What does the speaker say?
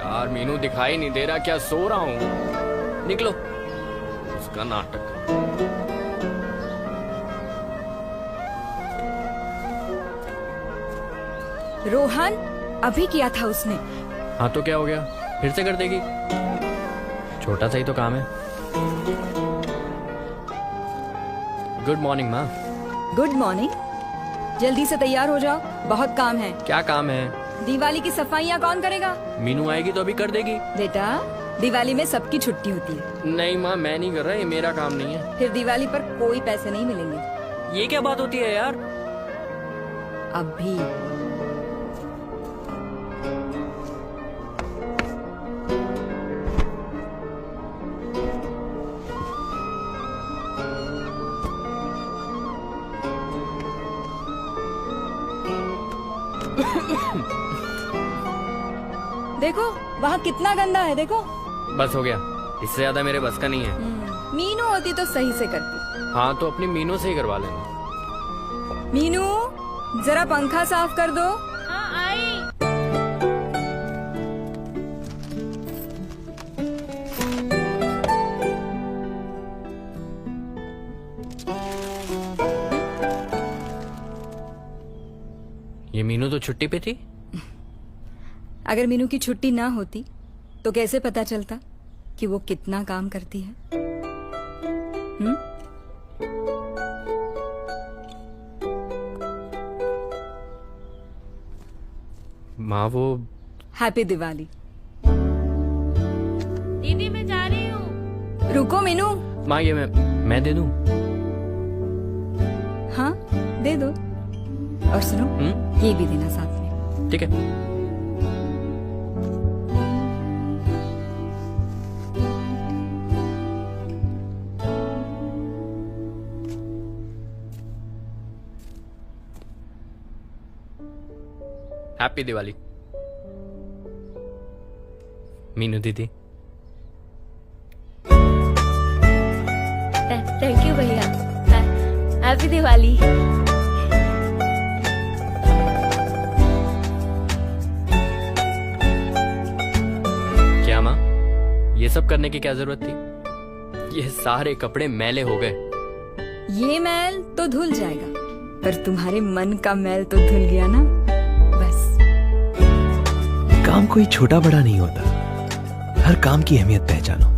यार मीनू दिखाई नहीं दे रहा, क्या सो रहा हूँ? निकलो। उसका नाटक। रोहन अभी किया था उसने। हाँ तो क्या हो गया, फिर से कर देगी? छोटा सा ही तो काम है। गुड मॉर्निंग माँ। Good morning. जल्दी से तैयार हो जाओ, बहुत काम है। क्या काम है? दिवाली की सफाइयाँ कौन करेगा? मीनू आएगी तो अभी कर देगी। बेटा दिवाली में सबकी छुट्टी होती है। नहीं माँ, मैं नहीं कर रहा, ये मेरा काम नहीं है। फिर दिवाली पर कोई पैसे नहीं मिलेंगे। ये क्या बात होती है यार? अभी देखो वहाँ कितना गंदा है, देखो। बस हो गया, इससे ज्यादा मेरे बस का नहीं है। मीनू होती तो सही से करती। हाँ तो अपनी मीनू से ही करवा लेना। मीनू जरा पंखा साफ कर दो। हाँ आई। ये मीनू तो छुट्टी पे थी। अगर मीनू की छुट्टी ना होती तो कैसे पता चलता कि वो कितना काम करती है? माँ वो हैप्पी दिवाली। दीदी मैं जा रही हूँ। रुको मीनू। माँ ये मैं दे दूँ? हाँ दे दो। और सुनो, ये भी देना साथ में। ठीक है। हैप्पी दिवाली मीनू दीदी। थैंक यू भैया। हैप्पी दिवाली। क्या माँ, ये सब करने की क्या जरूरत थी? ये सारे कपड़े मैले हो गए। ये मैल तो धुल जाएगा, पर तुम्हारे मन का मैल तो धुल गया ना। बस। काम कोई छोटा बड़ा नहीं होता, हर काम की अहमियत पहचानो।